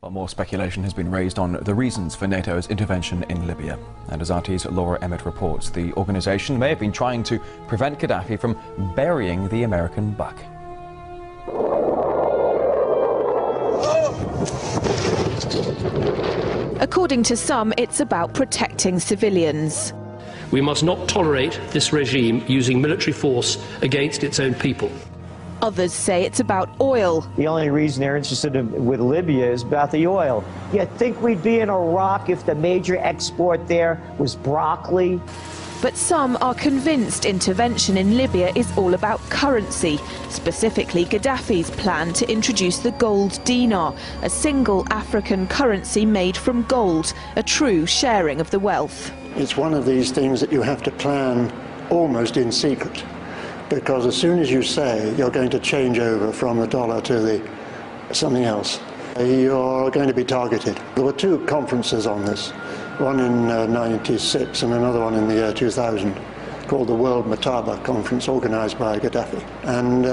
Well, more speculation has been raised on the reasons for NATO's intervention in Libya. And as RT's Laura Emmett reports, the organisation may have been trying to prevent Gaddafi from burying the American buck. According to some, it's about protecting civilians. We must not tolerate this regime using military force against its own people. Others say it's about oil. The only reason they're interested with Libya is about the oil. You'd think we'd be in Iraq if the major export there was broccoli. But some are convinced intervention in Libya is all about currency, specifically Gaddafi's plan to introduce the gold dinar, a single African currency made from gold, a true sharing of the wealth. It's one of these things that you have to plan almost in secret, because as soon as you say you're going to change over from the dollar to something else, you're going to be targeted. There were two conferences on this, one in '96 and another one in the year 2000, called the World Mataba Conference, organized by Gaddafi. And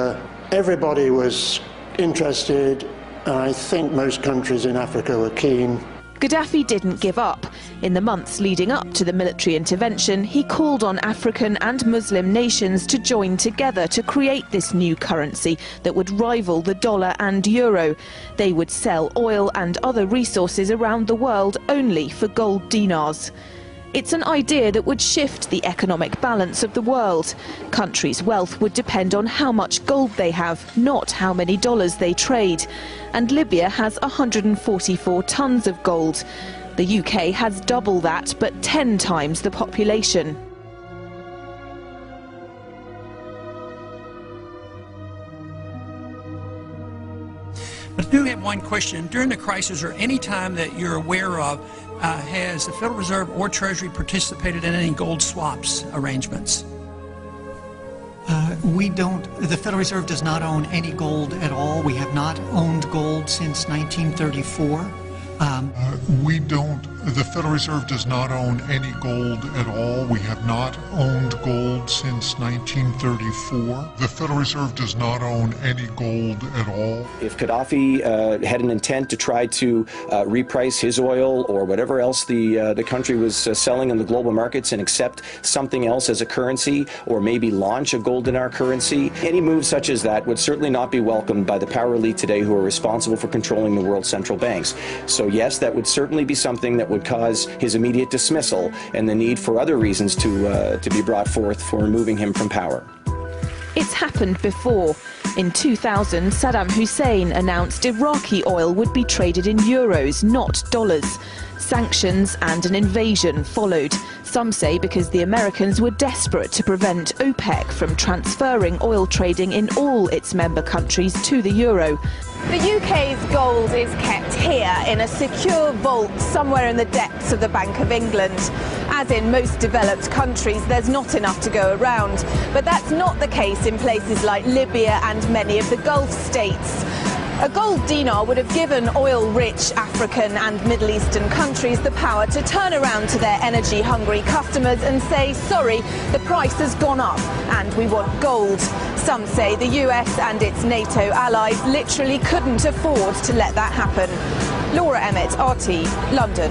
everybody was interested. I think most countries in Africa were keen. Gaddafi didn't give up. In the months leading up to the military intervention, he called on African and Muslim nations to join together to create this new currency that would rival the dollar and euro. They would sell oil and other resources around the world only for gold dinars. It's an idea that would shift the economic balance of the world. Countries' wealth would depend on how much gold they have, not how many dollars they trade. And Libya has 144 tons of gold. The UK has double that, but 10 times the population. I do have one question. During the crisis or any time that you're aware of, has the Federal Reserve or Treasury participated in any gold swaps arrangements? We don't. The Federal Reserve does not own any gold at all. We have not owned gold since 1934. We don't. The Federal Reserve does not own any gold at all. We have not owned gold since 1934. The Federal Reserve does not own any gold at all. If Gaddafi had an intent to try to reprice his oil or whatever else the country was selling in the global markets and accept something else as a currency, or maybe launch a gold dinar currency, any move such as that would certainly not be welcomed by the power elite today who are responsible for controlling the world's central banks. So yes, that would certainly be something that would cause his immediate dismissal and the need for other reasons to be brought forth for removing him from power. It's happened before. In 2000, Saddam Hussein announced Iraqi oil would be traded in euros, not dollars. Sanctions and an invasion followed. Some say because the Americans were desperate to prevent OPEC from transferring oil trading in all its member countries to the euro. The UK's gold is kept here in a secure vault somewhere in the depths of the Bank of England. As in most developed countries, there's not enough to go around. But that's not the case in places like Libya and many of the Gulf states. A gold dinar would have given oil-rich African and Middle Eastern countries the power to turn around to their energy-hungry customers and say, sorry, the price has gone up and we want gold. Some say the US and its NATO allies literally couldn't afford to let that happen. Laura Emmett, RT, London.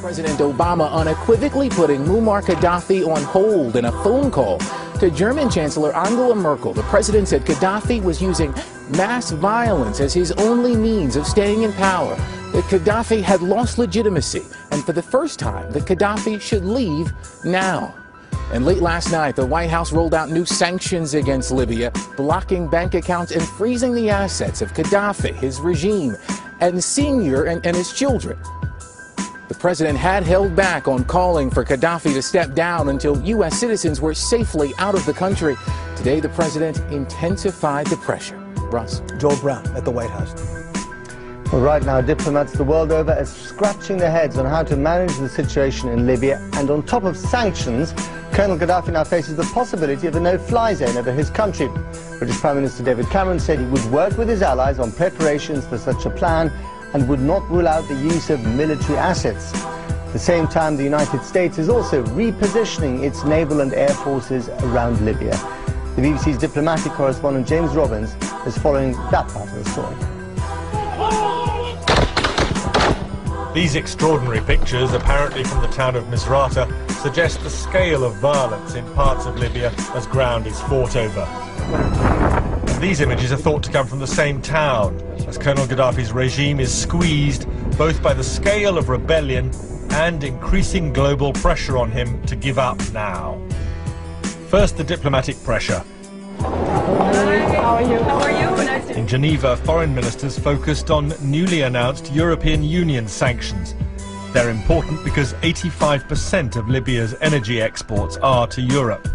President Obama unequivocally putting Muammar Gaddafi on hold in a phone call to German Chancellor Angela Merkel. The president said Gaddafi was using mass violence as his only means of staying in power, that Gaddafi had lost legitimacy, and for the first time, that Gaddafi should leave now. And late last night, the White House rolled out new sanctions against Libya, blocking bank accounts and freezing the assets of Gaddafi, his regime, and Senior and his children. The president had held back on calling for Gaddafi to step down until U.S. citizens were safely out of the country. Today, the president intensified the pressure. Russ. Joel Brown at the White House. Well, right now, diplomats the world over are scratching their heads on how to manage the situation in Libya. And on top of sanctions, Colonel Gaddafi now faces the possibility of a no-fly zone over his country. British Prime Minister David Cameron said he would work with his allies on preparations for such a plan and would not rule out the use of military assets. At the same time, the United States is also repositioning its naval and air forces around Libya. The BBC's diplomatic correspondent James Robbins is following that part of the story. These extraordinary pictures, apparently from the town of Misrata, suggest the scale of violence in parts of Libya as ground is fought over. And these images are thought to come from the same town, as Colonel Gaddafi's regime is squeezed both by the scale of rebellion and increasing global pressure on him to give up now. First, the diplomatic pressure. How are you? How are you? Nice to... In Geneva, foreign ministers focused on newly announced European Union sanctions. They're important because 85% of Libya's energy exports are to Europe.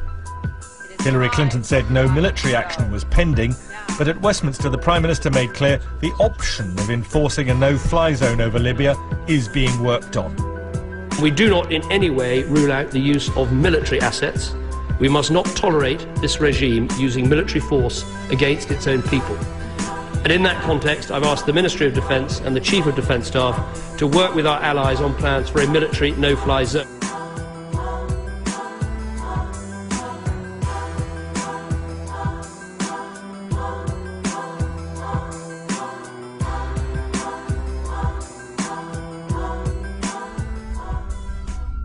Hillary Clinton said no military action was pending, but at Westminster the Prime Minister made clear the option of enforcing a no-fly zone over Libya is being worked on. We do not in any way rule out the use of military assets. We must not tolerate this regime using military force against its own people. And in that context, I've asked the Ministry of Defence and the Chief of Defence Staff to work with our allies on plans for a military no-fly zone.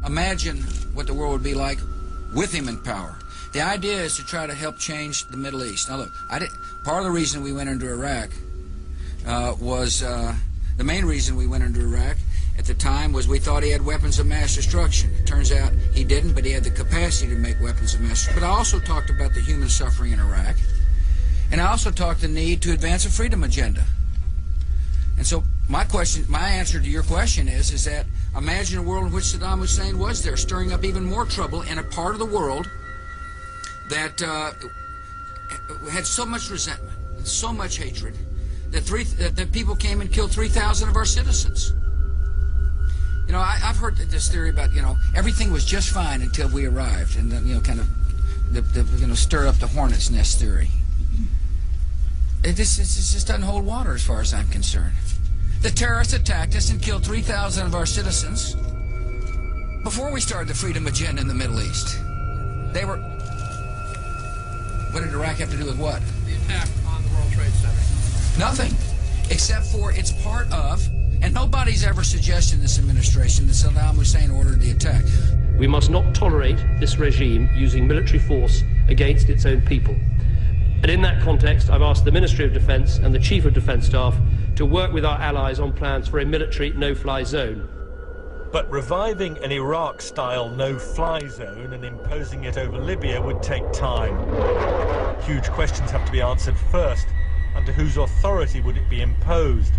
Imagine what the world would be like with him in power. The idea is to try to help change the Middle East. Now look, part of the reason we went into Iraq the main reason we went into Iraq at the time was we thought he had weapons of mass destruction. It turns out he didn't, but he had the capacity to make weapons of mass destruction. But I also talked about the human suffering in Iraq, and I also talked the need to advance a freedom agenda. And so my answer to your question is that imagine a world in which Saddam Hussein was there, stirring up even more trouble in a part of the world that had so much resentment and so much hatred that people came and killed 3,000 of our citizens. You know, I've heard this theory about, everything was just fine until we arrived, and then, kind of stir up the hornet's nest theory. It just doesn't hold water as far as I'm concerned. The terrorists attacked us and killed 3,000 of our citizens before we started the freedom agenda in the Middle East. They were... What did Iraq have to do with what? The attack on the World Trade Center. Nothing, except for it's part of, and nobody's ever suggested in this administration that Saddam Hussein ordered the attack. We must not tolerate this regime using military force against its own people. And in that context, I've asked the Ministry of Defence and the Chief of Defence Staff to work with our allies on plans for a military no-fly zone. But reviving an Iraq-style no-fly zone and imposing it over Libya would take time. Huge questions have to be answered first. Under whose authority would it be imposed?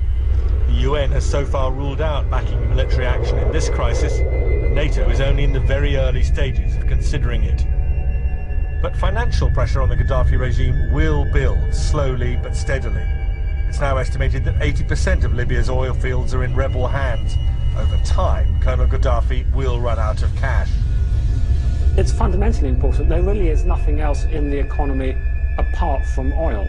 The UN has so far ruled out backing military action in this crisis, and NATO is only in the very early stages of considering it. But financial pressure on the Gaddafi regime will build, slowly but steadily. It's now estimated that 80% of Libya's oil fields are in rebel hands. Over time, Colonel Gaddafi will run out of cash. It's fundamentally important. There really is nothing else in the economy apart from oil,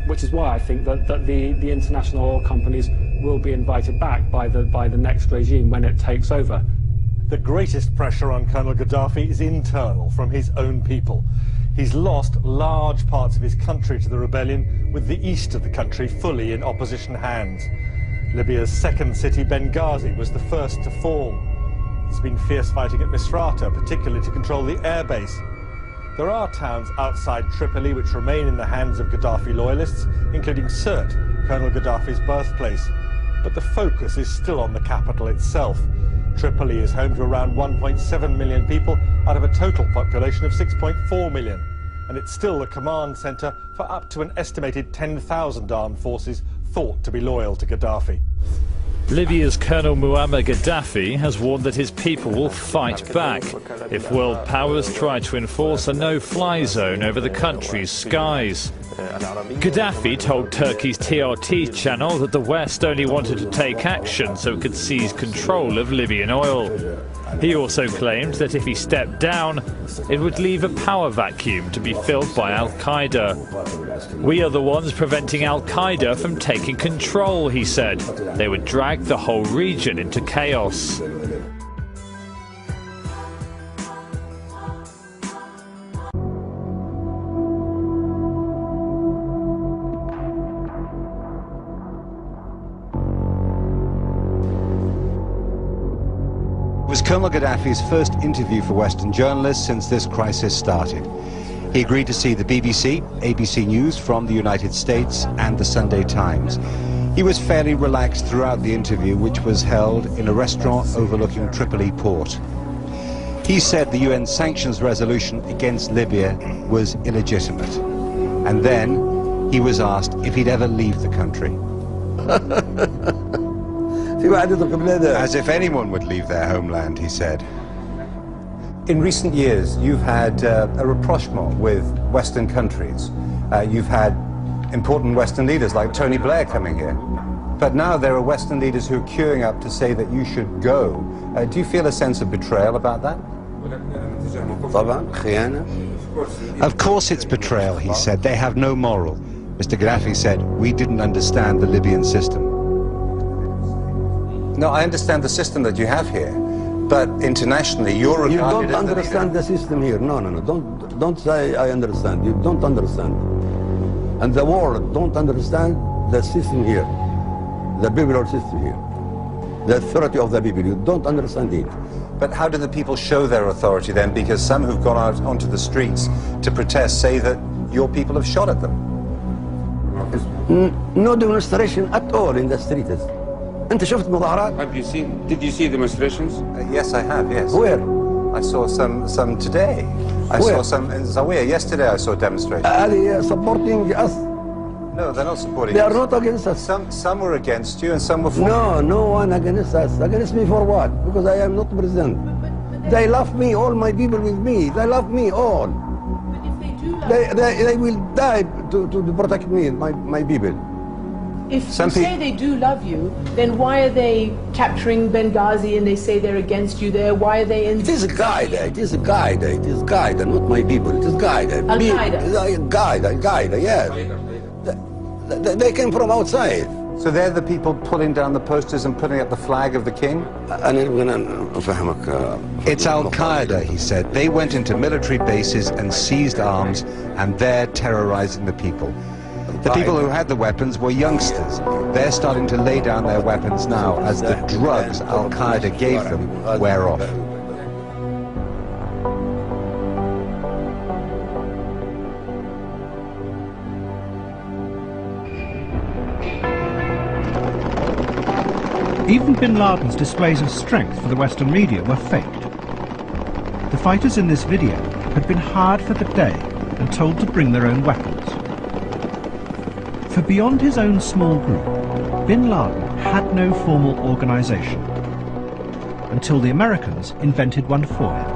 which is why I think that the international oil companies will be invited back by the next regime when it takes over. The greatest pressure on Colonel Gaddafi is internal, from his own people. He's lost large parts of his country to the rebellion, with the east of the country fully in opposition hands. Libya's second city, Benghazi, was the first to fall. There's been fierce fighting at Misrata, particularly to control the airbase. There are towns outside Tripoli which remain in the hands of Gaddafi loyalists, including Sirte, Colonel Gaddafi's birthplace. But the focus is still on the capital itself. Tripoli is home to around 1.7 million people out of a total population of 6.4 million. And it's still the command centre for up to an estimated 10,000 armed forces thought to be loyal to Gaddafi. Libya's Colonel Muammar Gaddafi has warned that his people will fight back if world powers try to enforce a no-fly zone over the country's skies. Gaddafi told Turkey's TRT channel that the West only wanted to take action so it could seize control of Libyan oil. He also claimed that if he stepped down, it would leave a power vacuum to be filled by Al-Qaeda. We are the ones preventing Al-Qaeda from taking control, he said. They would drag the whole region into chaos. Colonel Gaddafi's first interview for Western journalists since this crisis started. He agreed to see the BBC, ABC News from the United States, and the Sunday Times. He was fairly relaxed throughout the interview, which was held in a restaurant overlooking Tripoli port. He said the UN sanctions resolution against Libya was illegitimate. And then he was asked if he'd ever leave the country. As if anyone would leave their homeland, he said. In recent years, you've had a rapprochement with Western countries. You've had important Western leaders like Tony Blair coming here. But now there are Western leaders who are queuing up to say that you should go. Do you feel a sense of betrayal about that? Of course it's betrayal, he said. They have no moral. Mr. Gaddafi said, we didn't understand the Libyan system. No, I understand the system that you have here, but internationally you're regarded as the leader. You don't understand the system here. No. Don't say I understand. You don't understand. And the world don't understand the system here. The biblical system here. The authority of the people. You don't understand it. But how do the people show their authority then? Because some who've gone out onto the streets to protest say that your people have shot at them. No demonstration at all in the streets. Have you seen? Did you see demonstrations? Yes, I have. Yes. Where? I saw some today. I saw some in Zawiya. Yesterday I saw demonstrations. Are they supporting us? No, they're not supporting us. They are not against us. Some were against you and some were for you. No one against us. Against me for what? Because I am not president. They love me, all my people with me. They love me all. They will die to protect me, my people. If you say they do love you, then why are they capturing Benghazi and they say they're against you there? Why are they in... It is a guide, it is a guide, it is guide, not my people, it is guide. Al-Qaeda? Guide, yes. They came from outside. So they're the people pulling down the posters and putting up the flag of the king? It's Al-Qaeda, he said. They went into military bases and seized arms, and they're terrorizing the people. The people who had the weapons were youngsters. They're starting to lay down their weapons now as the drugs Al-Qaeda gave them wear off. Even bin Laden's displays of strength for the Western media were faked. The fighters in this video had been hired for the day and told to bring their own weapons. For beyond his own small group, bin Laden had no formal organization until the Americans invented one for him.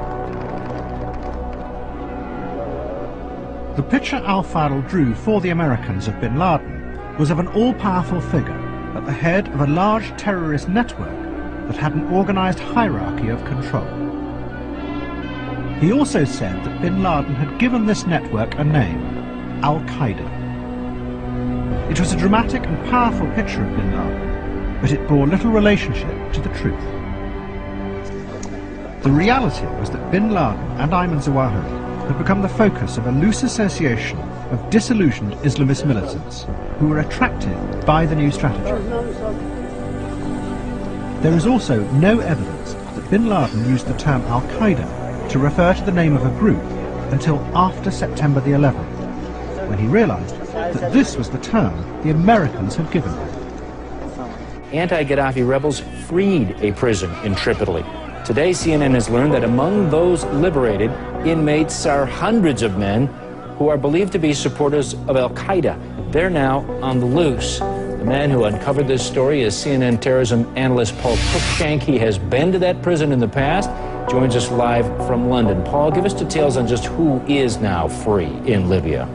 The picture Al-Fadl drew for the Americans of bin Laden was of an all-powerful figure at the head of a large terrorist network that had an organized hierarchy of control. He also said that bin Laden had given this network a name, Al-Qaeda. It was a dramatic and powerful picture of bin Laden, but it bore little relationship to the truth. The reality was that bin Laden and Ayman Zawahiri had become the focus of a loose association of disillusioned Islamist militants who were attracted by the new strategy. There is also no evidence that bin Laden used the term Al-Qaeda to refer to the name of a group until after September the 11th, when he realized that this was the term the Americans had given him. Anti-Gaddafi rebels freed a prison in Tripoli. Today, CNN has learned that among those liberated, inmates are hundreds of men who are believed to be supporters of Al-Qaeda. They're now on the loose. The man who uncovered this story is CNN terrorism analyst Paul Cruikshank. He has been to that prison in the past, joins us live from London. Paul, give us details on just who is now free in Libya.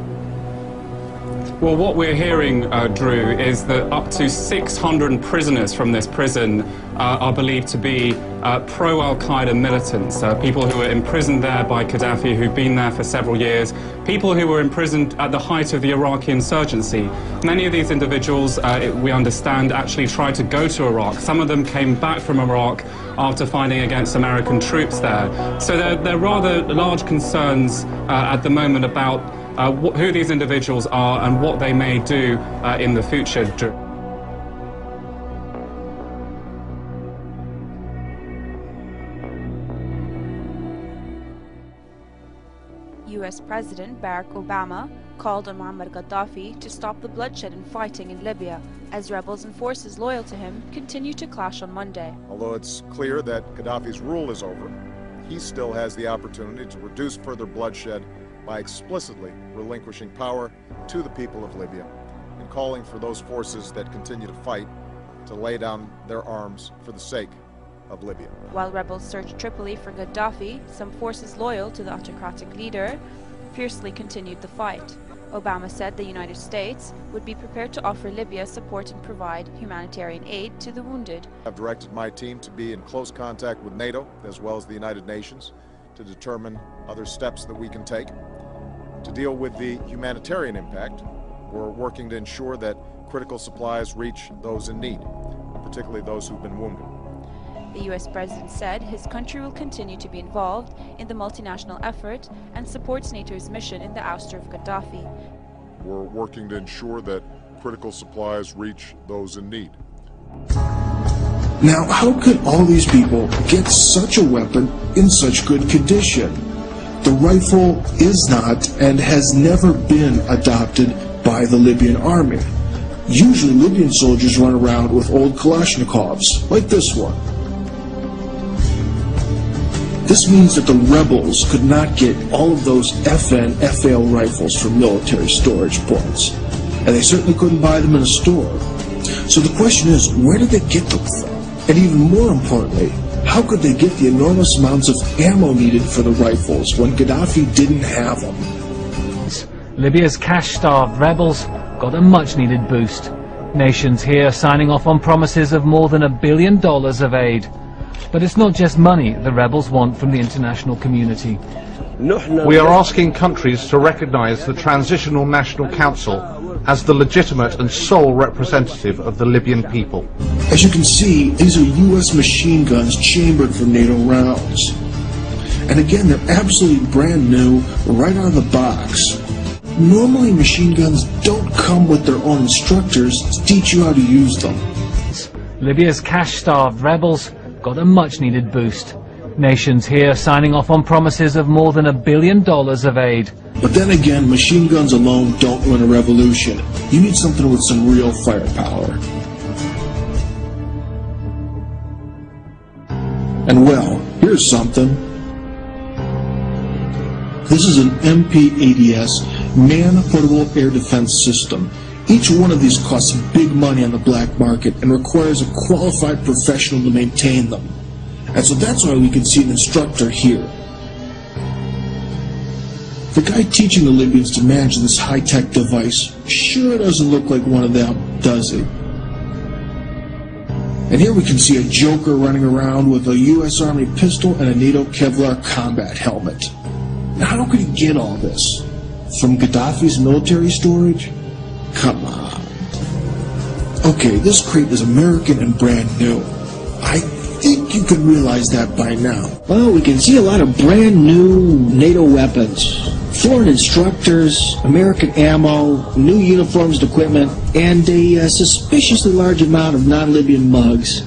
Well, what we're hearing, Drew, is that up to 600 prisoners from this prison are believed to be pro-Al-Qaeda militants, people who were imprisoned there by Gaddafi, who've been there for several years, people who were imprisoned at the height of the Iraqi insurgency. Many of these individuals, we understand, actually tried to go to Iraq. Some of them came back from Iraq after fighting against American troops there. So there are rather large concerns at the moment about who these individuals are and what they may do in the future. US President Barack Obama called on Muammar Gaddafi to stop the bloodshed and fighting in Libya, as rebels and forces loyal to him continue to clash on Monday. Although it's clear that Gaddafi's rule is over, he still has the opportunity to reduce further bloodshed by explicitly relinquishing power to the people of Libya and calling for those forces that continue to fight to lay down their arms for the sake of Libya. While rebels searched Tripoli for Gaddafi, some forces loyal to the autocratic leader fiercely continued the fight. Obama said the United States would be prepared to offer Libya support and provide humanitarian aid to the wounded. I've directed my team to be in close contact with NATO as well as the United Nations to determine other steps that we can take. To deal with the humanitarian impact, we're working to ensure that critical supplies reach those in need, particularly those who've been wounded. The US President said his country will continue to be involved in the multinational effort and supports NATO's mission in the ouster of Gaddafi. We're working to ensure that critical supplies reach those in need. Now, how could all these people get such a weapon in such good condition? The rifle is not and has never been adopted by the Libyan army. Usually Libyan soldiers run around with old Kalashnikovs, like this one. This means that the rebels could not get all of those FN, FAL rifles from military storage points, and they certainly couldn't buy them in a store. So the question is, where did they get them from? And even more importantly, how could they get the enormous amounts of ammo needed for the rifles when Gaddafi didn't have them? Libya's cash-starved rebels got a much-needed boost. Nations here signing off on promises of more than $1 billion of aid. But it's not just money the rebels want from the international community. We are asking countries to recognize the Transitional National Council as the legitimate and sole representative of the Libyan people. As you can see, these are U.S. machine guns chambered for NATO rounds. And again, they're absolutely brand new, right out of the box. Normally, machine guns don't come with their own instructors to teach you how to use them. Libya's cash-starved rebels got a much-needed boost. Nations here signing off on promises of more than $1 billion of aid. But then again, machine guns alone don't win a revolution. You need something with some real firepower. And well, here's something. This is an MP-80S man-portable air defense system. Each one of these costs big money on the black market and requires a qualified professional to maintain them. And so that's why we can see an instructor here. The guy teaching the Libyans to manage this high-tech device sure doesn't look like one of them, does he? And here we can see a joker running around with a U.S. Army pistol and a NATO Kevlar combat helmet. Now, how could he get all this? From Gaddafi's military storage? Come on. Okay, this crate is American and brand new. I think you can realize that by now. Well, we can see a lot of brand new NATO weapons. Foreign instructors, American ammo, new uniforms and equipment, and a suspiciously large amount of non-Libyan mugs.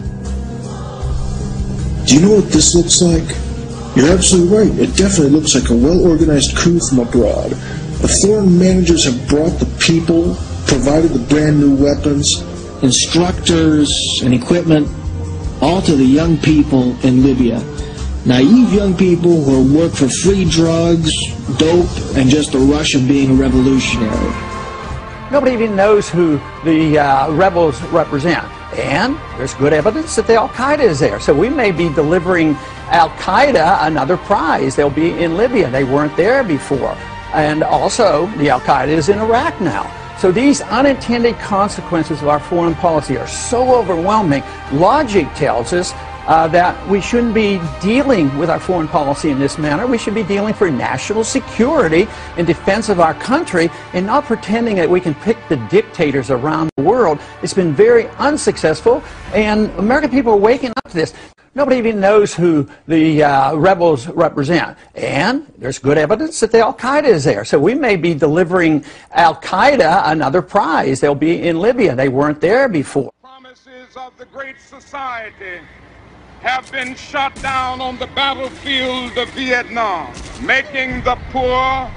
Do you know what this looks like? You're absolutely right. It definitely looks like a well-organized coup from abroad. The foreign managers have brought the people, provided the brand new weapons, instructors, and equipment, all to the young people in Libya. Naive young people who work for free drugs, dope, and just the rush of being a revolutionary. Nobody even knows who the rebels represent. And there's good evidence that the Al-Qaeda is there. So we may be delivering Al-Qaeda another prize. They'll be in Libya. They weren't there before. And also, the Al-Qaeda is in Iraq now. So these unintended consequences of our foreign policy are so overwhelming. Logic tells us that we shouldn't be dealing with our foreign policy in this manner. We should be dealing for national security in defense of our country and not pretending that we can pick the dictators around the world. It's been very unsuccessful, and American people are waking up to this. Nobody even knows who the rebels represent. And there's good evidence that the Al-Qaeda is there. So we may be delivering Al-Qaeda another prize. They'll be in Libya. They weren't there before. Promises of the Great Society have been shot down on the battlefield of Vietnam, making the poor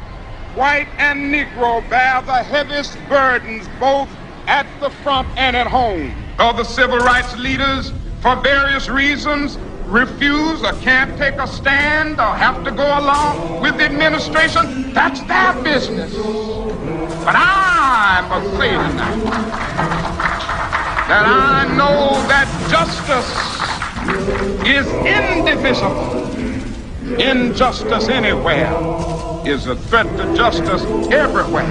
white and Negro bear the heaviest burdens both at the front and at home. Though the civil rights leaders, for various reasons, refuse or can't take a stand or have to go along with the administration, that's their business. But I must say tonight that I know that justice is indivisible. Injustice anywhere is a threat to justice everywhere.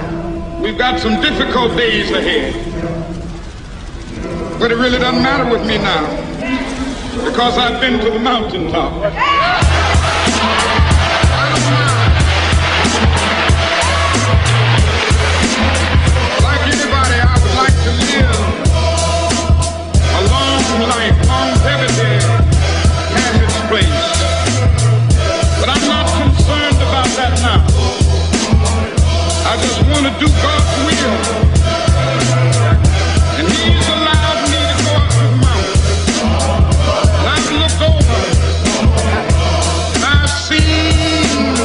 We've got some difficult days ahead. But it really doesn't matter with me now, because I've been to the mountaintop. Like anybody, I would like to live a long life. Longevity has its place. But I'm not concerned about that now. I just want to do God's will. And He's allowed me to go up to the mountain. And I've looked over. And I've seen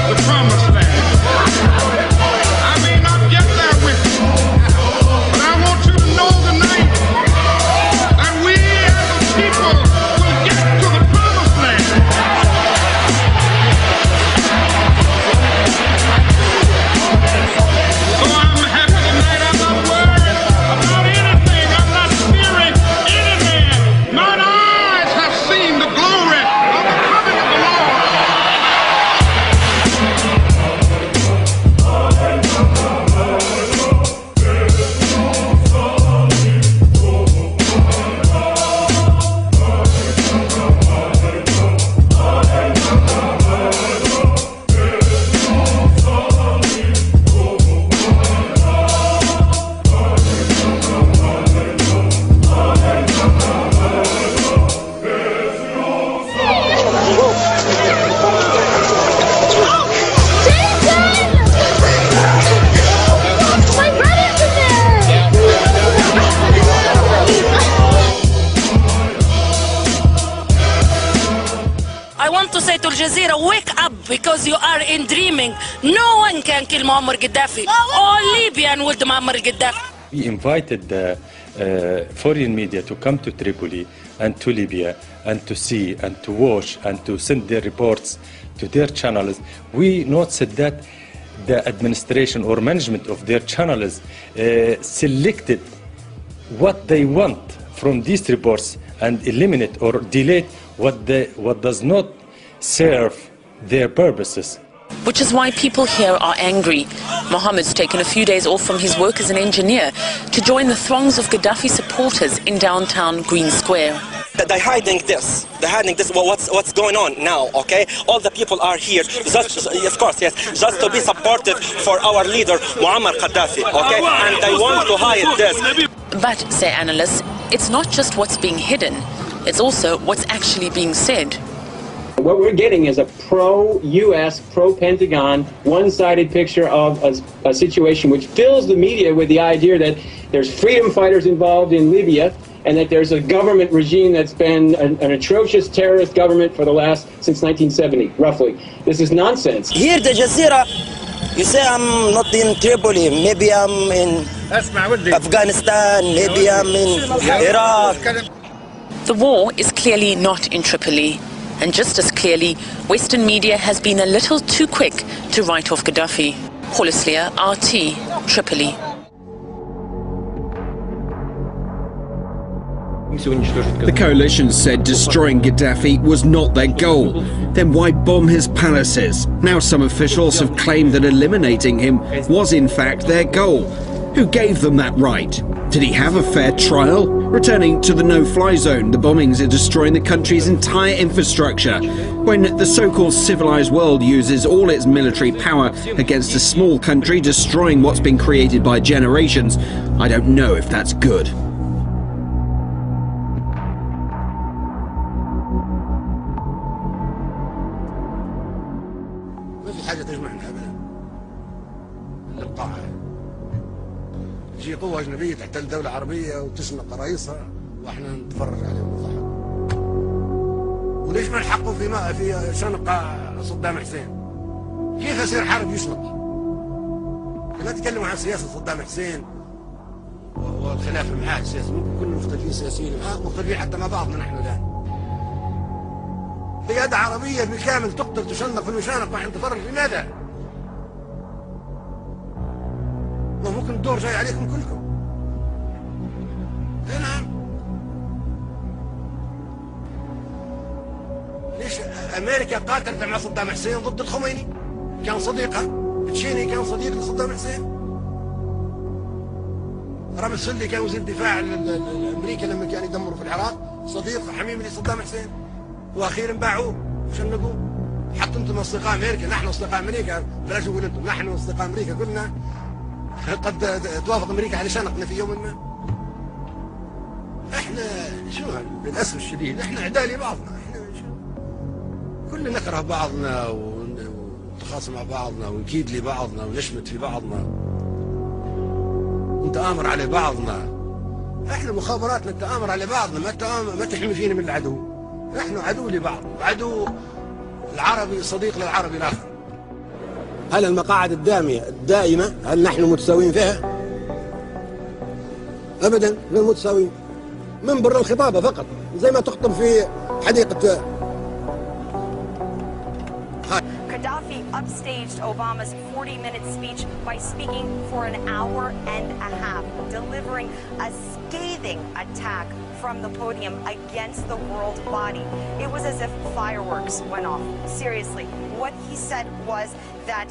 the promised land. I may not get there with you, but I want you to know tonight that we as a people will get to the promised land. So I'm happy tonight. I'm not worried about anything. I'm not fearing any man. Mine eyes have seen the glory of the coming of the Lord. I want to say to Al Jazeera, wake up, because you are in dreaming. No one can kill Muammar Gaddafi. All Libyan would Muammar Gaddafi. We invited the foreign media to come to Tripoli and to Libya and to see and to watch and to send their reports to their channels. We noticed that the administration or management of their channels selected what they want from these reports and eliminate or delete what does not serve their purposes. Which is why people here are angry. Mohammed's taken a few days off from his work as an engineer to join the throngs of Gaddafi supporters in downtown Green Square. They're hiding this. They're hiding this. What's going on now? Okay, all the people are here. Just, of course, yes, just to be supportive for our leader Muammar Gaddafi. Okay, and they want to hide this. But, say analysts, it's not just what's being hidden. It's also what's actually being said. What we're getting is a pro-U.S., pro-Pentagon, one-sided picture of a situation which fills the media with the idea that there's freedom fighters involved in Libya and that there's a government regime that's been an atrocious terrorist government for since 1970, roughly. This is nonsense. Here, the Jazeera, you say I'm not in Tripoli. Maybe I'm in Afghanistan. Maybe I'm in Iraq. The war is clearly not in Tripoli. And just as clearly, Western media has been a little too quick to write off Gaddafi. Holislia, RT, Tripoli. The coalition said destroying Gaddafi was not their goal. Then why bomb his palaces? Now some officials have claimed that eliminating him was in fact their goal. Who gave them that right? Did he have a fair trial? Returning to the no-fly zone, the bombings are destroying the country's entire infrastructure. When the so-called civilized world uses all its military power against a small country destroying what's been created by generations, I don't know if that's good. تجي قوة أجنبية تحتل دولة عربية وتشنق رئيسها وإحنا نتفرج عليهم ونضحك. وليش ما نحقوا في شنق صدام حسين؟ كيف يصير حرب يشنق؟ لا تتكلموا عن سياسة صدام حسين والخلاف معاه سياسي، ممكن كنا مختلفين سياسيين مختلفين حتى مع بعضنا نحن الآن. قيادة عربية بالكامل تقتل تشنق في المشانق ونحن نتفرج، لماذا؟ ممكن الدور جاي عليكم كلكم. نعم. ليش أمريكا قاتلت مع صدام حسين ضد الخميني؟ كان صديقها. تشيني كان صديق لصدام حسين. رامي السلي كان وزير الدفاع الأمريكي لما كان يدمروا في العراق، صديق حميم لصدام حسين. واخيرا باعوه شنقوه. حتى انتم اصدقاء امريكا، نحن اصدقاء امريكا، بلاش نقول انتم، نحن اصدقاء امريكا كلنا. قد توافق امريكا على شنقنا في يوم ما. احنا شو للاسف الشديد احنا اعداء لبعضنا، احنا كلنا نكره بعضنا ونتخاصم مع بعضنا ونكيد لبعضنا ونشمت في بعضنا ونتآمر على بعضنا. احنا مخابراتنا التآمر على بعضنا، ما تحمي فينا من العدو. نحن عدو لبعض، عدو العربي صديق للعربي الآخر. هل المقاعد الدائمة هل نحن متساويين فيها؟ أبدا، غير متساويين. من برا الخطابة فقط، زي ما تخطب في حديقة. Gaddafi upstaged Obama's 40-minute speech by speaking for an hour and a half, delivering a scathing attack from the podium against the world body. It was as if fireworks went off. Seriously, what he said was that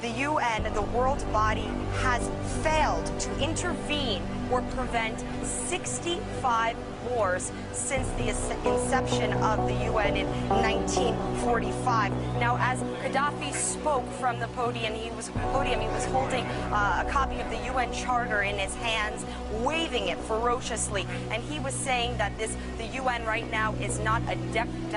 the UN, the world body, has failed to intervene or prevent 65 wars since the inception of the UN in 1945. Now, as Gaddafi spoke from the podium, he was holding a copy of the UN Charter in his hands, waving it ferociously, and he was saying that the UN right now is not a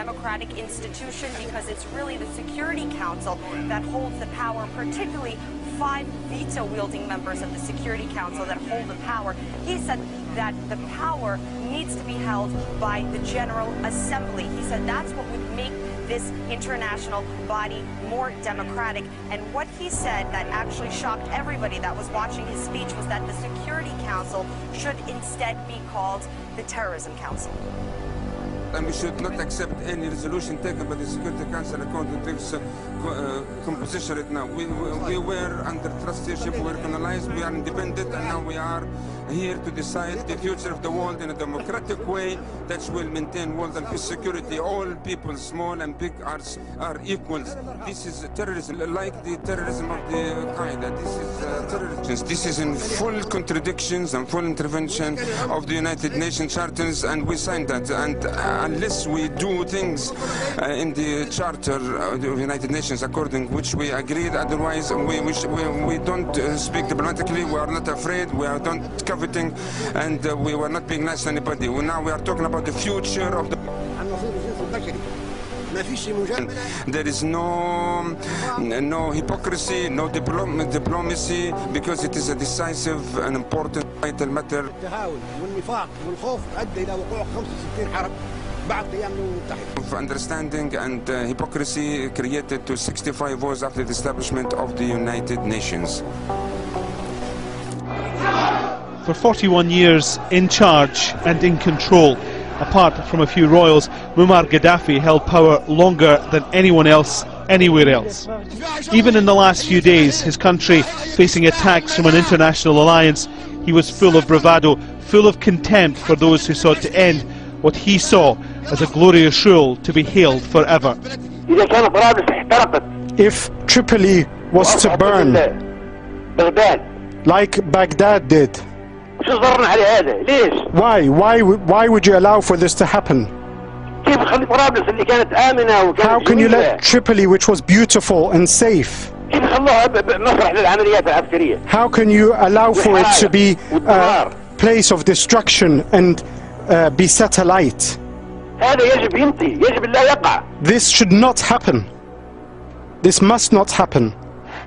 democratic institution because it's really the Security Council that holds the power, particularly 5 veto-wielding members of the Security Council that hold the power. He said that the power needs to be held by the General Assembly. He said that's what would make this international body more democratic. And what he said that actually shocked everybody that was watching his speech was that the Security Council should instead be called the Terrorism Council. And we should not accept any resolution taken by the Security Council according to its composition right now. We were under trusteeship, we were colonized, we are independent, and now we are here to decide the future of the world in a democratic way that will maintain world and peace security. All people, small and big, are equals. This is terrorism, like the terrorism of the Al-Qaeda. This is terrorism. This is in full contradictions and full intervention of the United Nations charters, and we signed that. And unless we do things in the charter of the United Nations according which we agreed, otherwise we don't speak diplomatically, we are not afraid, we are not coveting, and we were not being nice to anybody. Now we are talking about the future of the... There is no hypocrisy, no diplomacy, because it is a decisive and important vital matter. Of understanding and hypocrisy created to 65 wars after the establishment of the United Nations. For 41 years in charge and in control, apart from a few royals, Muammar Gaddafi held power longer than anyone else, anywhere else. Even in the last few days, his country facing attacks from an international alliance, he was full of bravado, full of contempt for those who sought to end what he saw as a glorious rule to be hailed forever. If Tripoli was to burn, like Baghdad did, why would you allow for this to happen? How can you let Tripoli, which was beautiful and safe, how can you allow for it to be a place of destruction and be set alight? This should not happen. This must not happen.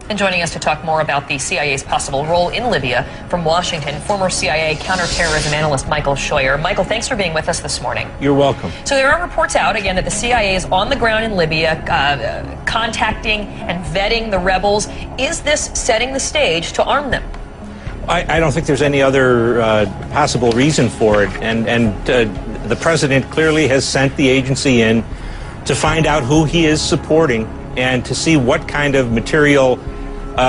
And joining us to talk more about the CIA's possible role in Libya from Washington, former CIA counterterrorism analyst Michael Scheuer. Michael, thanks for being with us this morning. You're welcome. So there are reports out, again, that the CIA is on the ground in Libya, contacting and vetting the rebels. Is this setting the stage to arm them? I don't think there's any other possible reason for it. And the president clearly has sent the agency in to find out who he is supporting and to see what kind of material,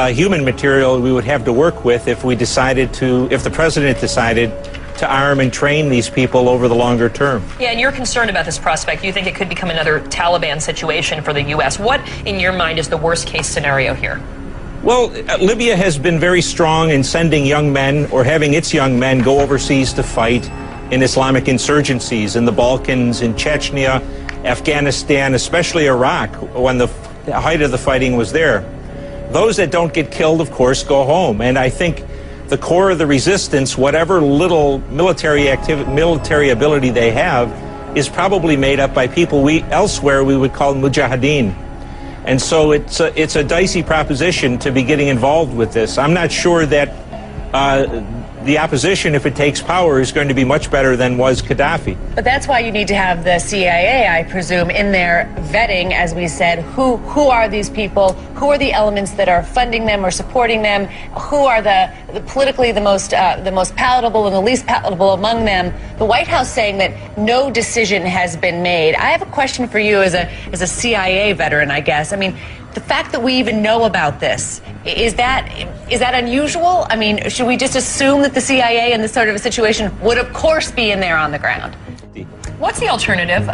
human material, we would have to work with if we decided to, if the president decided to arm and train these people over the longer term. Yeah, and you're concerned about this prospect. You think it could become another Taliban situation for the U.S. What, in your mind, is the worst case scenario here? Well, Libya has been very strong in sending young men or having its young men go overseas to fight in Islamic insurgencies in the Balkans, in Chechnya, Afghanistan, especially Iraq, when the height of the fighting was there. Those that don't get killed, of course, go home. And I think the core of the resistance, whatever little military ability they have, is probably made up by people elsewhere we would call mujahideen. And so it's a dicey proposition to be getting involved with this. I'm not sure that the opposition, if it takes power, is going to be much better than was Gaddafi. But that's why you need to have the CIA, I presume, in there vetting, as we said, who are these people, who are the elements that are funding them or supporting them, who are the politically the most palatable and the least palatable among them. The White House saying that no decision has been made. I have a question for you as a CIA veteran, I guess. I mean, the fact that we even know about this, is that unusual? I mean, should we just assume that the CIA in this sort of a situation would, of course, be in there on the ground? What's the alternative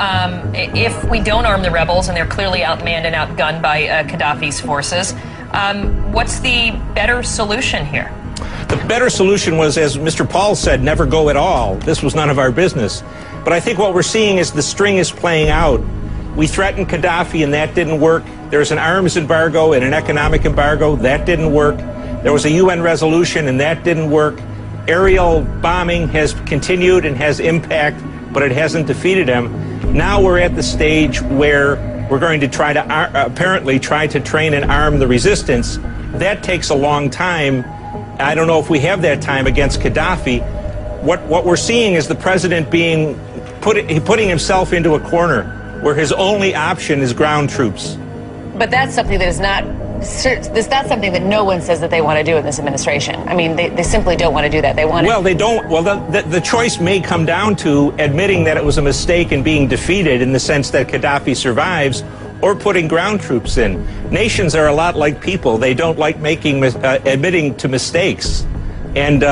if we don't arm the rebels and they're clearly outmanned and outgunned by Gaddafi's forces? What's the better solution here? The better solution was, as Mr. Paul said, never go at all. This was none of our business. But I think what we're seeing is the string is playing out. We threatened Gaddafi and that didn't work. There's an arms embargo and an economic embargo. That didn't work. There was a UN resolution and that didn't work. Aerial bombing has continued and has impact, but it hasn't defeated him. Now we're at the stage where we're going to try to apparently try to train and arm the resistance. That takes a long time. I don't know if we have that time against Gaddafi. What we're seeing is the president putting himself into a corner where his only option is ground troops. But that's something that is not, that's something that no one says that they want to do in this administration. I mean, they simply don't want to do that. They want Well, they don't. Well, the choice may come down to admitting that it was a mistake and being defeated in the sense that Gaddafi survives, or putting ground troops in. Nations are a lot like people. They don't like admitting to mistakes. And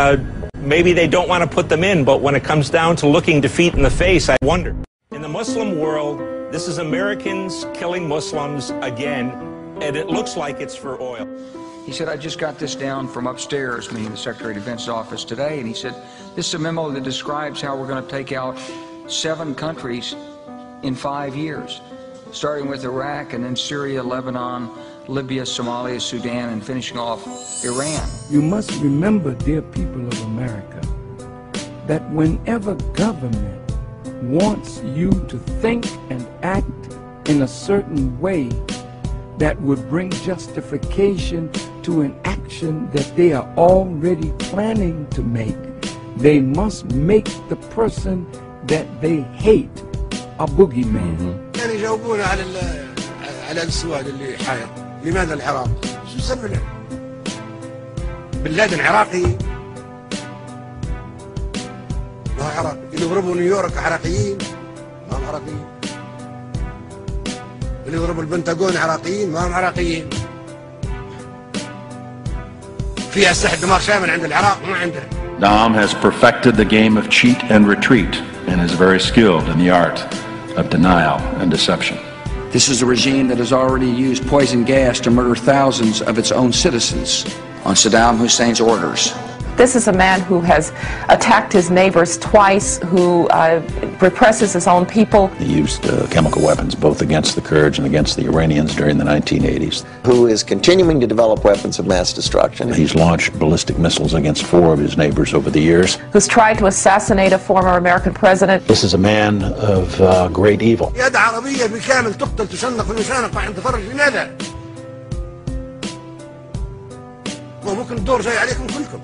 maybe they don't want to put them in, but when it comes down to looking defeat in the face, I wonder. In the Muslim world, this is Americans killing Muslims again, and it looks like it's for oil. He said, I just got this down from upstairs, meaning the Secretary of Defense's office today, and he said, this is a memo that describes how we're going to take out 7 countries in 5 years, starting with Iraq and then Syria, Lebanon, Libya, Somalia, Sudan, and finishing off Iran. You must remember, dear people of America, that whenever government wants you to think and act in a certain way that would bring justification to an action that they are already planning to make, they must make the person that they hate a boogeyman. يعني يجاوبون على السؤال اللي حاير، لماذا العراق؟ شو سبب له؟ بن لادن عراقي، ما هو عراقي، اللي يضربوا نيويورك عراقيين، ما هم عراقيين. اللي يضربوا البنتاغون عراقيين، ما هم عراقيين. في أسلحة دمار شامل عند العراق ما عندنا. Saddam has perfected the game of cheat and retreat and is very skilled in the art of denial and deception. This is a regime that has already used poison gas to murder thousands of its own citizens on Saddam Hussein's orders. This is a man who has attacked his neighbors twice, who represses his own people. He used chemical weapons both against the Kurds and against the Iranians during the 1980s. Who is continuing to develop weapons of mass destruction. He's launched ballistic missiles against 4 of his neighbors over the years. Who's tried to assassinate a former American president. This is a man of great evil. يد عربية بالكامل تقتل تشنق في المشانق عند فرج لماذا؟ فممكن الدور جاي عليكم كلكم.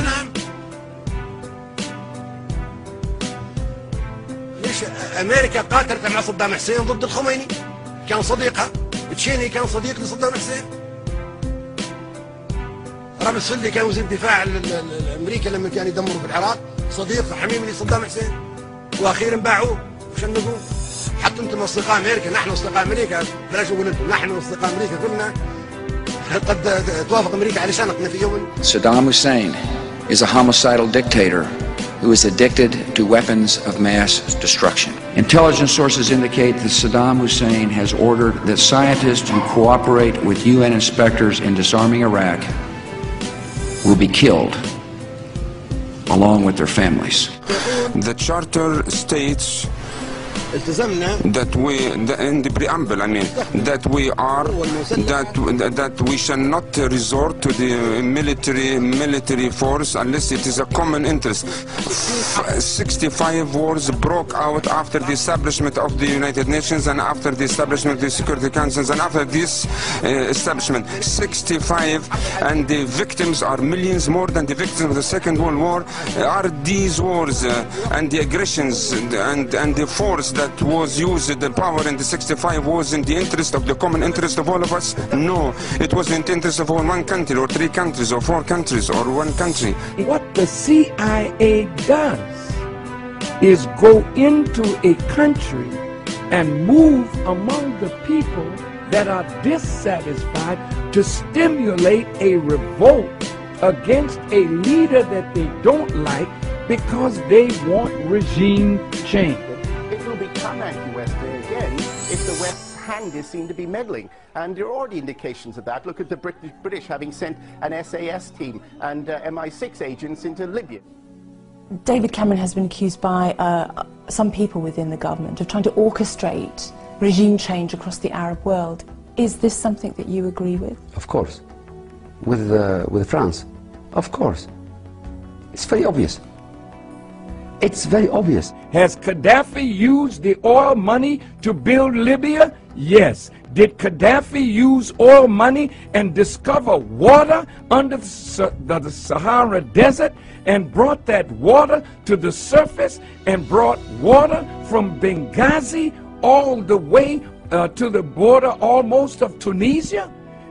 نعم. ليش امريكا قاتلت مع صدام حسين ضد الخميني؟ كان صديقها. تشيني كان صديق لصدام حسين. رامي السلي كان وزير الدفاع الامريكا لما كان يدمروا في العراق، صديق حميم لصدام حسين. واخيرا باعوه وشنقوه. حتى انتم اصدقاء امريكا، نحن اصدقاء امريكا، بلاش اقول انتم، نحن اصدقاء امريكا كلنا. قد توافق امريكا على شنقنا في يوم. Saddam Hussein is a homicidal dictator who is addicted to weapons of mass destruction. Intelligence sources indicate that Saddam Hussein has ordered that scientists who cooperate with UN inspectors in disarming Iraq will be killed, along with their families. The charter states that we, in the preamble, I mean, that we are, that we shall not resort to the military force unless it is a common interest. 65 wars broke out after the establishment of the United Nations and after the establishment of the Security Councils, and after this establishment, 65, and the victims are millions more than the victims of the Second World War. Are these wars and the aggressions and the force that was used, the power in the 65 was in the interest of the common interest of all of us? No, it was in the interest of one country or 3 countries or 4 countries or 1 country. What the CIA does is go into a country and move among the people that are dissatisfied to stimulate a revolt against a leader that they don't like because they want regime change. It will become anti-Western again if the West's hand is seen to be meddling. And there are already indications of that. Look at the British having sent an SAS team and MI6 agents into Libya. David Cameron has been accused by some people within the government of trying to orchestrate regime change across the Arab world. Is this something that you agree with? Of course. With France? Of course. It's very obvious. It's very obvious. Has Gaddafi used the oil money to build Libya? Yes. Did Gaddafi use oil money and discover water under the Sahara Desert and brought that water to the surface and brought water from Benghazi all the way to the border almost of Tunisia?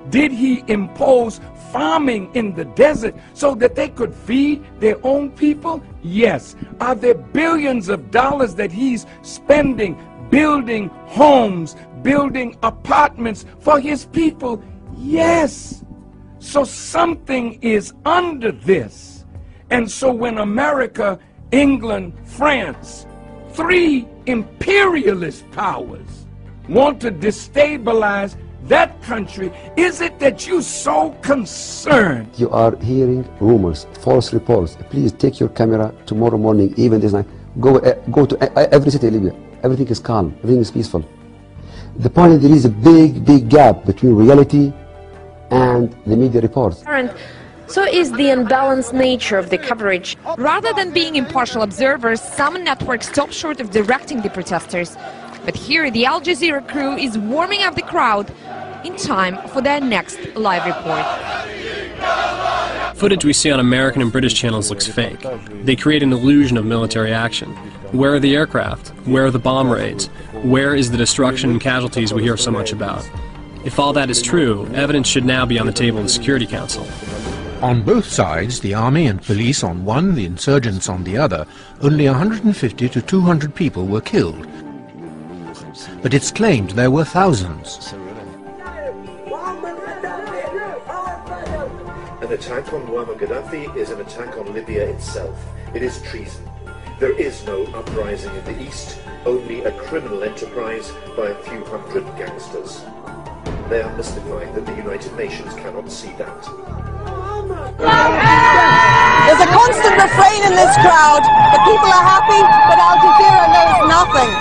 Did he impose farming in the desert so that they could feed their own people? Yes. Are there billions of dollars that he's spending building homes, building apartments for his people? Yes. So something is under this. And so when America, England, France, 3 imperialist powers want to destabilize that country, is it that you're so concerned? You are hearing rumors, false reports. Please take your camera tomorrow morning, even this night. Go to every city in Libya. Everything is calm. Everything is peaceful. The point is there is a big gap between reality and the media reports. So is the unbalanced nature of the coverage. Rather than being impartial observers, some networks stop short of directing the protesters. But here the Al Jazeera crew is warming up the crowd in time for their next live report. Footage we see on American and British channels looks fake. They create an illusion of military action. Where are the aircraft? Where are the bomb raids? Where is the destruction and casualties we hear so much about? If all that is true, evidence should now be on the table of the Security Council. On both sides, the army and police on one, the insurgents on the other, only 150 to 200 people were killed. But it's claimed there were thousands. An attack on Muammar Gaddafi is an attack on Libya itself. It is treason. There is no uprising in the east, only a criminal enterprise by a few hundred gangsters. They are mystifying that the United Nations cannot see that. constant refrain in this crowd. The people are happy, but Al Jazeera knows nothing.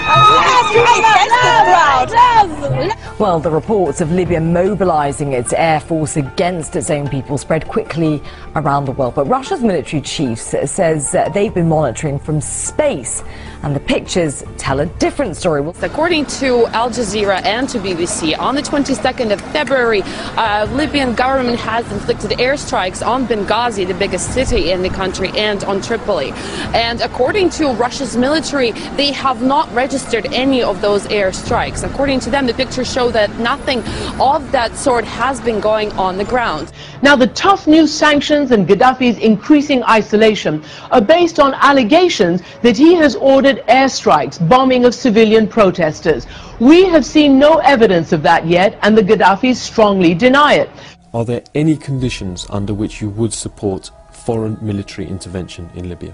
Well, the reports of Libya mobilizing its air force against its own people spread quickly around the world. But Russia's military chief says they've been monitoring from space, and the pictures tell a different story. According to Al Jazeera and to BBC, on the 22nd of February, Libyan government has inflicted airstrikes on Benghazi, the biggest city in the country, and on Tripoli. And according to Russia's military, they have not registered any of those airstrikes. According to them, the pictures show that nothing of that sort has been going on the ground. Now, the tough new sanctions and Gaddafi's increasing isolation are based on allegations that he has ordered airstrikes, bombing of civilian protesters. We have seen no evidence of that yet, and the Gaddafis strongly deny it. Are there any conditions under which you would support foreign military intervention in Libya?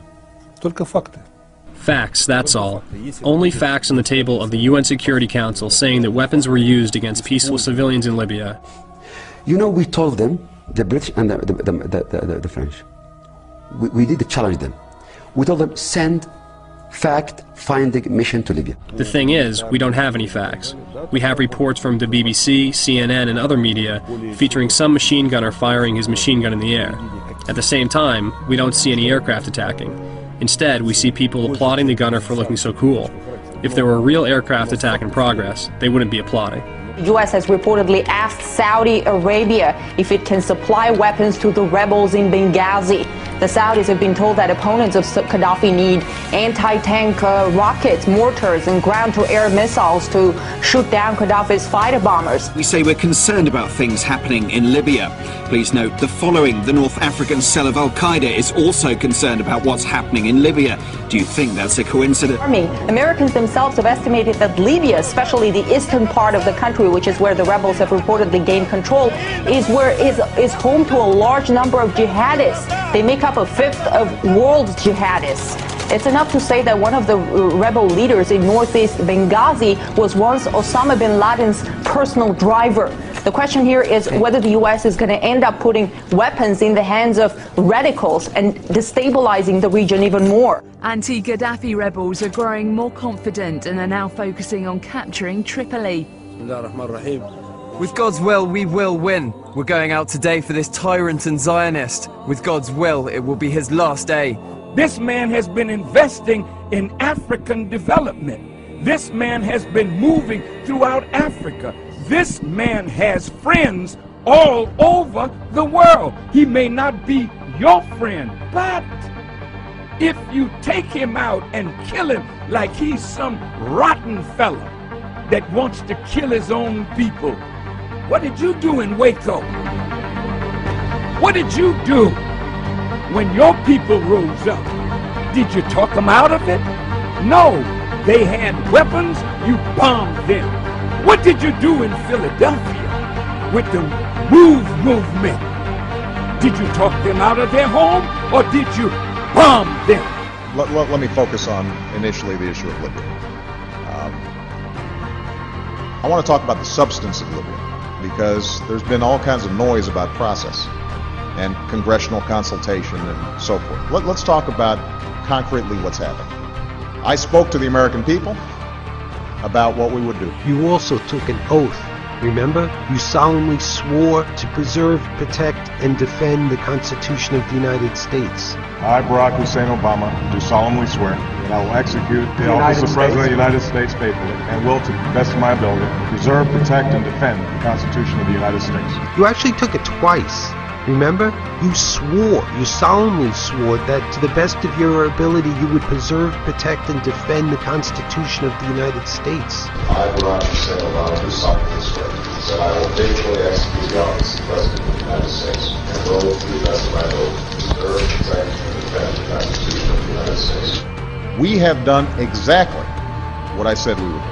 Facts, that's all. Only facts on the table of the UN Security Council saying that weapons were used against peaceful civilians in Libya. You know, we told them, the British and the French, we did challenge them. We told them, send fact-finding mission to Libya. The thing is, we don't have any facts. We have reports from the BBC, CNN, and other media featuring some machine gunner firing his machine gun in the air. At the same time, we don't see any aircraft attacking. Instead, we see people applauding the gunner for looking so cool. If there were a real aircraft attack in progress, they wouldn't be applauding. The U.S. has reportedly asked Saudi Arabia if it can supply weapons to the rebels in Benghazi. The Saudis have been told that opponents of Gaddafi need anti-tank rockets, mortars, and ground-to-air missiles to shoot down Gaddafi's fighter bombers. We say we're concerned about things happening in Libya. Please note the following. The North African cell of Al-Qaeda is also concerned about what's happening in Libya. Do you think that's a coincidence? Americans themselves have estimated that Libya, especially the eastern part of the country, which is where the rebels have reportedly gained control, is home to a large number of jihadists. They make up a fifth of world jihadists. It's enough to say that one of the rebel leaders in northeast Benghazi was once Osama bin Laden's personal driver. The question here is whether the U.S. is going to end up putting weapons in the hands of radicals and destabilizing the region even more. Anti-Gaddafi rebels are growing more confident and are now focusing on capturing Tripoli. With God's will, we will win. We're going out today for this tyrant and Zionist. With God's will, it will be his last day. This man has been investing in African development. This man has been moving throughout Africa. This man has friends all over the world. He may not be your friend, but if you take him out and kill him like he's some rotten fella that wants to kill his own people, what did you do in Waco? What did you do when your people rose up? Did you talk them out of it? No, they had weapons, you bombed them. What did you do in Philadelphia with the MOVE movement? Did you talk them out of their home, or did you bomb them? Let me focus on initially the issue of Libya. I want to talk about the substance of Libya, because there's been all kinds of noise about process and congressional consultation and so forth. Let's talk about concretely what's happened. I spoke to the American people about what we would do. You also took an oath, remember? You solemnly swore to preserve, protect, and defend the Constitution of the United States. I, Barack Hussein Obama, do solemnly swear that I will execute the office of President of the United States faithfully and will, to the best of my ability, preserve, protect, and defend the Constitution of the United States. You actually took it twice. Remember? You solemnly swore that to the best of your ability you would preserve, protect, and defend the Constitution of the United States. I, Barack Hussein Obama, do solemnly swear that I will faithfully execute the office of President of the United States and will, to the best of my ability, preserve, protect, and defend the Constitution of the United States. We have done exactly what I said we would do.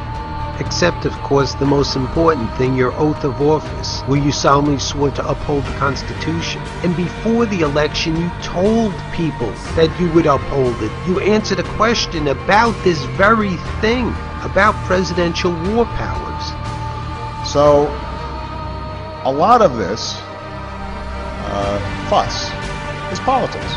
Except, of course, the most important thing, your oath of office, where you solemnly swore to uphold the Constitution. And before the election, you told people that you would uphold it. You answered a question about this very thing, about presidential war powers. So, a lot of this fuss is politics.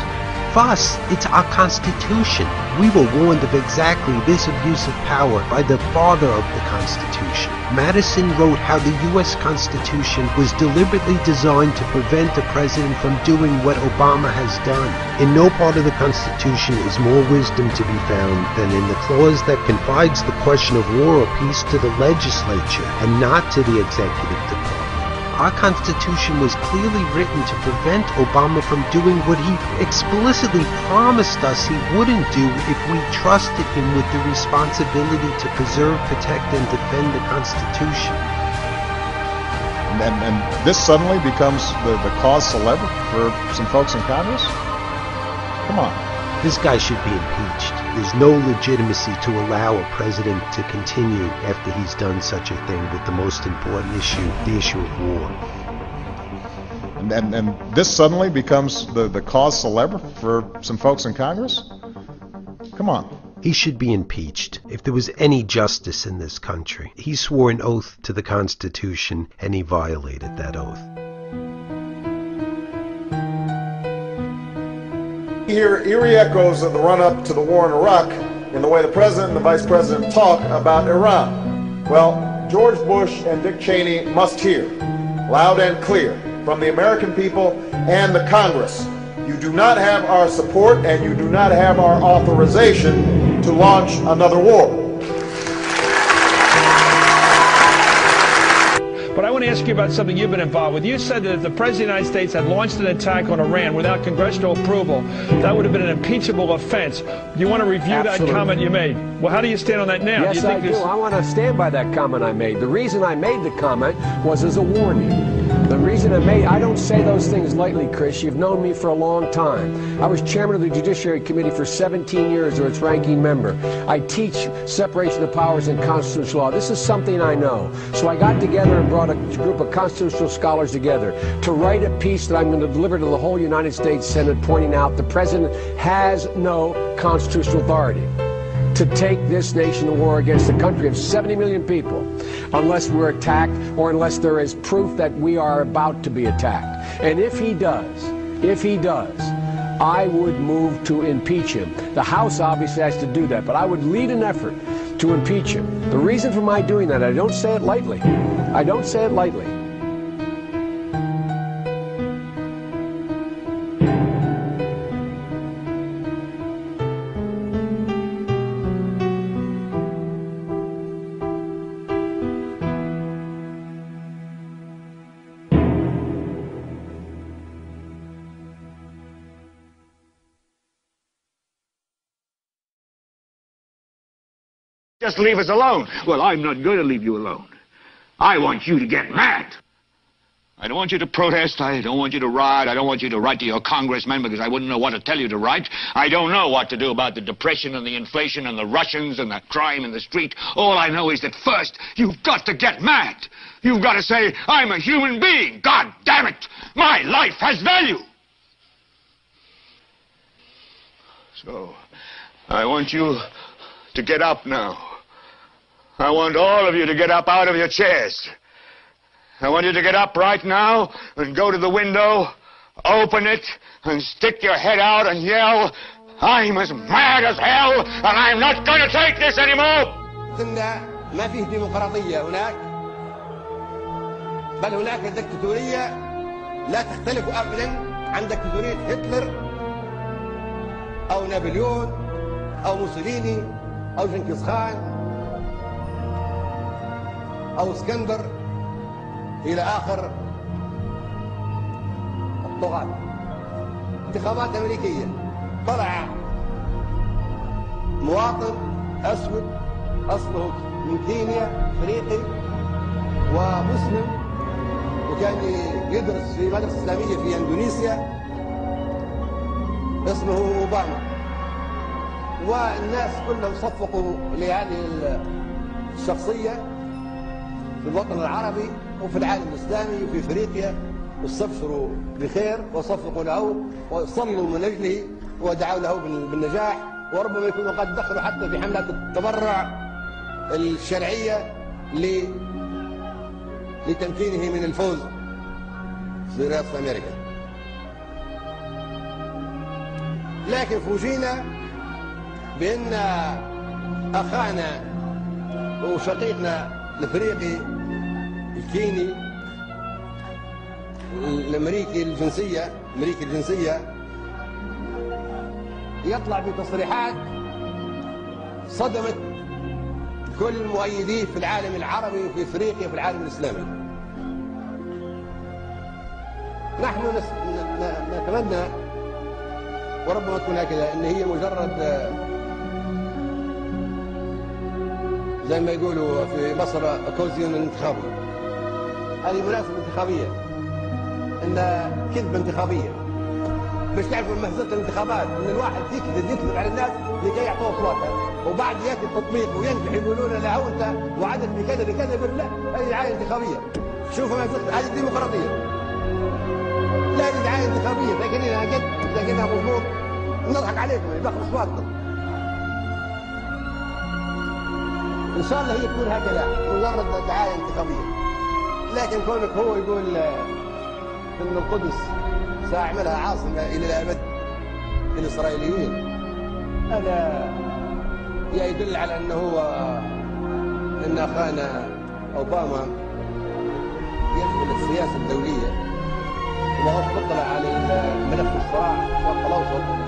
fuss. It's our Constitution. We were warned of exactly this abuse of power by the father of the Constitution. Madison wrote how the U.S. Constitution was deliberately designed to prevent a president from doing what Obama has done. In no part of the Constitution is more wisdom to be found than in the clause that confides the question of war or peace to the legislature and not to the executive department. Our Constitution was clearly written to prevent Obama from doing what he explicitly promised us he wouldn't do if we trusted him with the responsibility to preserve, protect, and defend the Constitution. And this suddenly becomes the cause célèbre for some folks in Congress? Come on. This guy should be impeached. There's no legitimacy to allow a president to continue after he's done such a thing with the most important issue, the issue of war. And this suddenly becomes the cause célèbre for some folks in Congress? Come on. He should be impeached. If there was any justice in this country, he swore an oath to the Constitution and he violated that oath. You hear eerie echoes of the run-up to the war in Iraq in the way the president and the vice president talk about Iran. Well, George Bush and Dick Cheney must hear, loud and clear, from the American people and the Congress, you do not have our support and you do not have our authorization to launch another war. But I want to ask you about something you've been involved with. You said that if the President of the United States had launched an attack on Iran without congressional approval, that would have been an impeachable offense. Do you want to review that comment you made? Well, how do you stand on that now? Yes, I do. I want to stand by that comment I made. The reason I made the comment was as a warning. The reason I don't say those things lightly, Chris. You've known me for a long time. I was chairman of the Judiciary Committee for 17 years, or its ranking member. I teach separation of powers in constitutional law. This is something I know. So I got together and brought a group of constitutional scholars together to write a piece that I'm going to deliver to the whole United States Senate, pointing out the president has no constitutional authority to take this nation to war against a country of 70 million people unless we're attacked or unless there is proof that we are about to be attacked. And if he does, I would move to impeach him. The House obviously has to do that, but I would lead an effort to impeach him. The reason for my doing that, I don't say it lightly. I don't say it lightly. Just leave us alone. Well, I'm not going to leave you alone. I want you to get mad. I don't want you to protest. I don't want you to riot. I don't want you to write to your congressmen because I wouldn't know what to tell you to write. I don't know what to do about the depression and the inflation and the Russians and the crime in the street. All I know is that first, you've got to get mad. You've got to say, I'm a human being. God damn it. My life has value. So, I want you to get up now. I want all of you to get up out of your chairs. I want you to get up right now and go to the window, open it, and stick your head out and yell, I'm as mad as hell, and I'm not going to take this anymore! ما فيه ديمقراطية هناك، بل هناك دكتاتورية لا تختلف أبدا عن دكتاتورية هتلر أو نابليون أو موسوليني أو جنكيز خان أو اسكندر إلى آخر الطغاة. انتخابات أمريكية طلع مواطن أسود أصله من كينيا أفريقي ومسلم وكان يدرس في مدرسة إسلامية في إندونيسيا اسمه أوباما، والناس كلهم صفقوا لهذه الشخصية في الوطن العربي وفي العالم الإسلامي وفي أفريقيا، واستبشروا بخير وصفقوا له وصلوا من أجله ودعوا له بالنجاح، وربما يكونوا قد دخلوا حتى في حملات التبرع الشرعية لتمكينه من الفوز في رئاسة أمريكا. لكن فوجئنا بأن أخانا وشقيقنا الأفريقي الكيني الأمريكي الجنسية يطلع بتصريحات صدمت كل مؤيديه في العالم العربي وفي افريقيا وفي العالم الاسلامي. نحن نتمنى وربما تكون هكذا ان هي مجرد زي ما يقولوا في مصر كوزيون انتخابي. هذه مناسبة انتخابية، ان كذبة انتخابية باش تعرفوا مهزلة الانتخابات، ان الواحد يكذب على الناس لكي يعطوه اصواتها، وبعد ياتي التطبيق وينجح يقولون له هو انت وعدت بكذا بكذا، يقول لا هذه دعايه انتخابيه. شوفوا مهزلة، هذه الديمقراطيه. لا هذه دعايه انتخابيه، لكنها قد لكنها مضمون نضحك عليكم يدخل اصواتكم. ان شاء الله هي تكون هكذا مجرد دعايه انتخابيه. لكن كونك هو يقول ان القدس ساعملها عاصمه الى الابد للاسرائيليين، هذا يدل على انه هو ان اخانا اوباما يدخل السياسه الدوليه وهو مطلع على ملف الصراع في الشرق الاوسط.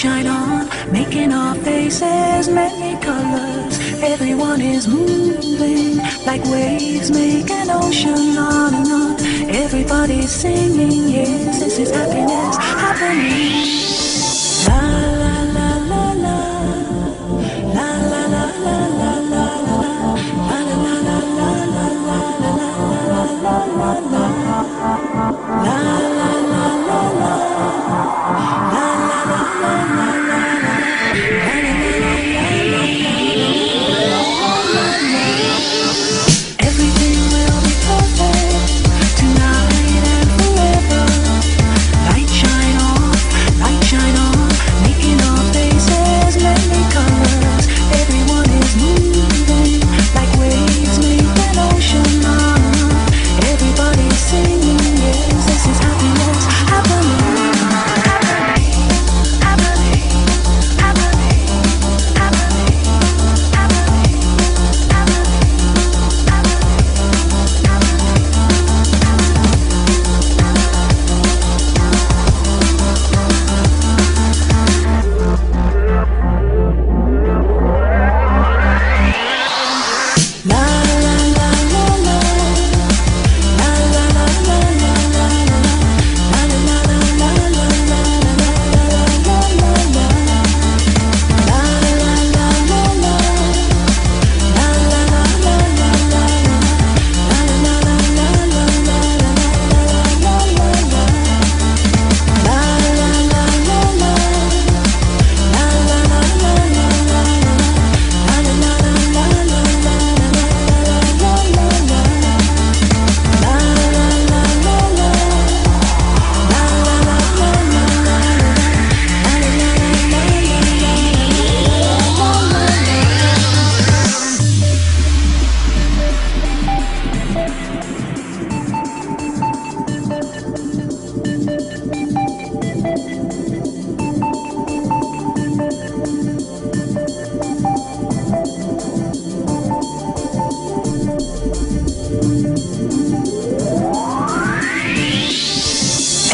shine on, making our faces many colors. Everyone is moving like waves make an ocean on and on. Everybody's singing, yes, this is happiness happening. La la la la la, la la la la la la la, la la la la la la la la la la la. La la la la la, la la la la la la, la la la la la la. Everything will be perfect tonight and forever. Light shine on, making our faces many colors. Everyone is moving like waves make an ocean on and on. Everybody's singing, yes, this is happiness happening.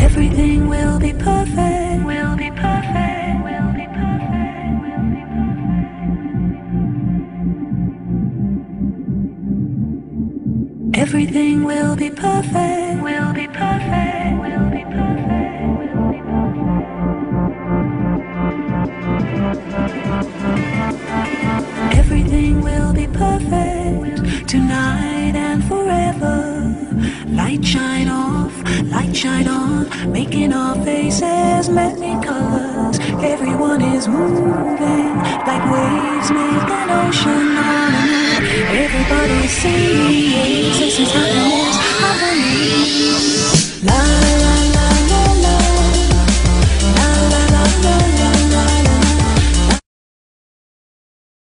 Everything will be perfect, will be perfect, will be perfect, will be perfect. Everything will be perfect, will be perfect, will be perfect, will be perfect. Everything will be perfect tonight and forever. Light shine on, making our faces many colors. Everyone is moving like waves make an ocean on and on. Everybody's singing, yes, this is happening.